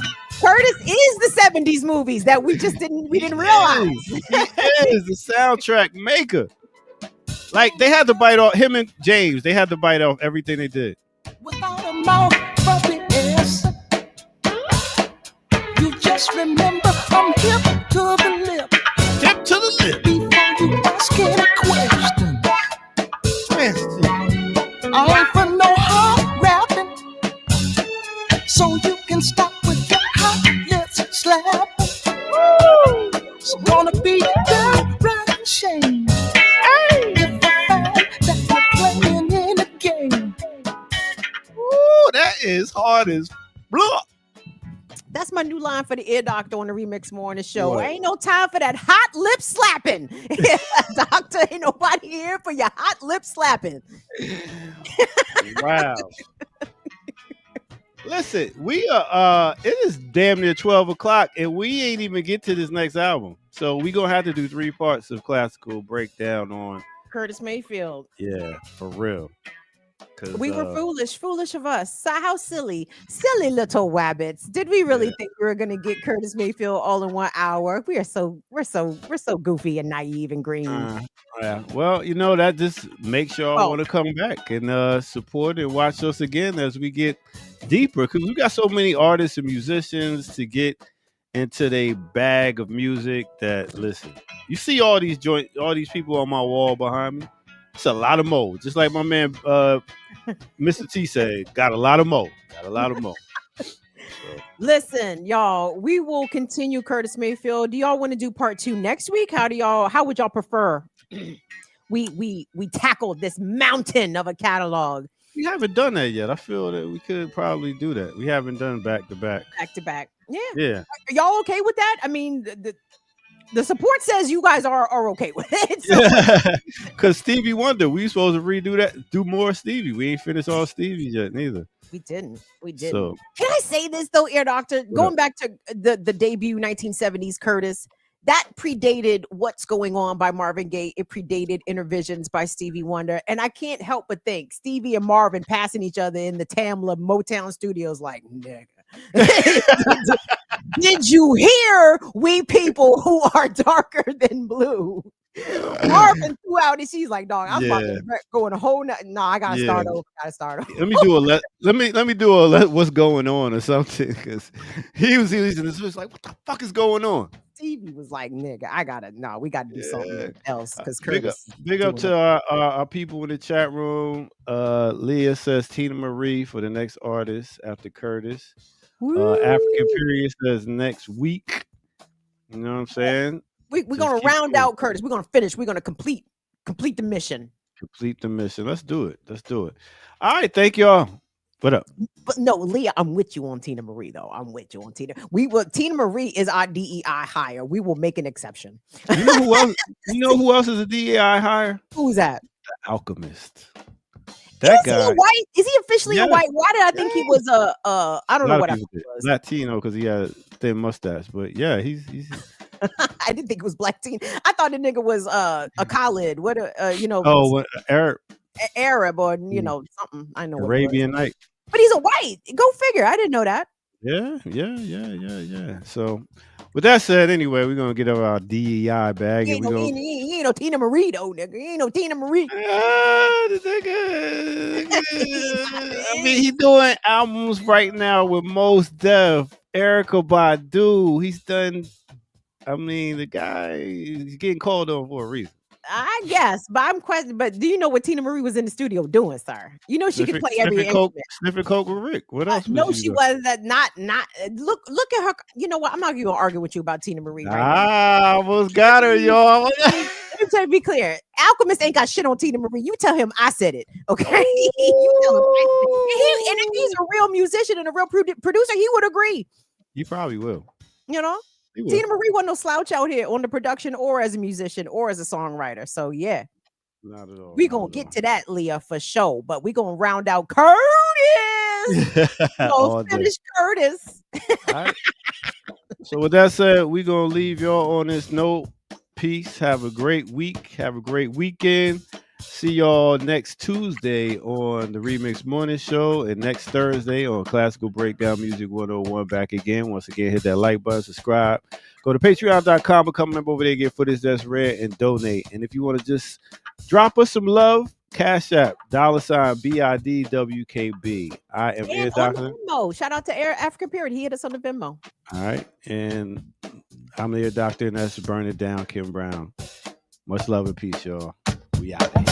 Curtis is the 70s movies that we didn't realize. He is the soundtrack maker. Like they had to bite off him and James. They had to bite off everything they did. Without a mouth for the answer, you just remember I'm hip to the lip. Hip to the lip. Before you ask any question. I ain't for no hard rapping, so you can stop with your hot lips slapping. It's gonna be downright shame if I find that you're playing in a game. Ooh, that is hard as blood. That's my new line for the Ear Doctor on the Remix Morning Show. What? Ain't no time for that hot lip slapping. Doctor, ain't nobody here for your hot lip slapping. Wow. Listen, we are it is damn near 12 o'clock and we ain't even get to this next album. So we gonna have to do 3 parts of classical breakdown on Curtis Mayfield. Yeah, for real. We were foolish of us. So how silly little wabbits. Did we really think we were gonna get Curtis Mayfield all in 1 hour? We're so goofy and naive and green. Yeah. Well, you know, that just makes y'all want to come back and support and watch us again as we get deeper, because we got so many artists and musicians to get into their bag of music that, listen, you see all these people on my wall behind me. It's a lot of mo. Just like my man Mr. T said, got a lot of mo. Listen, y'all, we will continue Curtis Mayfield. Do y'all want to do part 2 next week? How would y'all prefer we tackled this mountain of a catalog? We haven't done that yet. I feel that we could probably do that. We haven't done back to back. Yeah. Are y'all okay with that? I mean, the support says you guys are okay with it. Because Stevie Wonder, we supposed to redo that, do more Stevie. We ain't finished all Stevie yet, neither. We didn't. So, can I say this though, Ear Doctor? Going back to the debut 1970s Curtis, that predated What's Going On by Marvin Gaye. It predated Intervisions by Stevie Wonder. And I can't help but think Stevie and Marvin passing each other in the Tamla Motown studios like, nigga. Did you hear we people who are darker than blue? Marvin threw out and she's like, dog, I'm fucking going a whole I gotta start over. Let me do a what's going on or something, because he was like, what the fuck is going on? Stevie was like, nigga, we gotta do something else, because big up to our people in the chat room. Leah says Tina Marie for the next artist after Curtis. African Period says next week. You know what I'm saying? We're gonna round out Curtis. We're gonna finish. We're gonna complete the mission. Let's do it. All right, thank y'all. What up? But no, Leah, I'm with you on Tina Marie, though. Tina Marie is our DEI hire. We will make an exception. You know who else? You know who else is a DEI hire? Who's that? The Alchemist. That guy. Is he white? Is he officially a white? Why did I think he was I don't know what I was. Latino, because he had a thin mustache. But yeah, he's I didn't think it was Black Teen. I thought the nigga was a Khalid. What Arab, Arab or something. I know Arabian Night. But he's a white. Go figure. I didn't know that. Yeah. So, with that said, anyway, we're gonna get our DEI bag. You ain't no Tina Marie though, nigga. You ain't no Tina Marie. I mean, he doing albums right now with Mos Def, Erykah Badu. He's done. I mean, the guy is getting called on for a reason. I guess, but I'm questioning. But do you know what Tina Marie was in the studio doing, sir? You know she could play every instrument. Sniffing coke with Rick. What else? No, she was not. Look at her. You know what? I'm not even gonna argue with you about Tina Marie. I almost got her, y'all. Let me be clear. Alchemist ain't got shit on Tina Marie. You tell him I said it, okay? You tell him. And if he's a real musician and a real producer, he would agree. You probably will. You know. Tina Marie wasn't no slouch out here on the production or as a musician or as a songwriter. So yeah, not at all. We're gonna get to that, Leah, for sure. But we're gonna round out Curtis. Finish Curtis. All right. So with that said, we're gonna leave y'all on this note. Peace. Have a great week. Have a great weekend. See y'all next Tuesday on the Remix Morning Show and next Thursday on Classical Breakdown Music 101 back again. Once again, hit that like button, subscribe. Go to patreon.com, become a member over there, get footage that's rare, and donate. And if you want to just drop us some love, Cash App, $BIDWKB. I am Air Doctor. Shout out to Air African Period. He hit us on the Venmo. All right. And I'm the Air Doctor, and that's Burn It Down, Kim Brown. Much love and peace, y'all. We out here.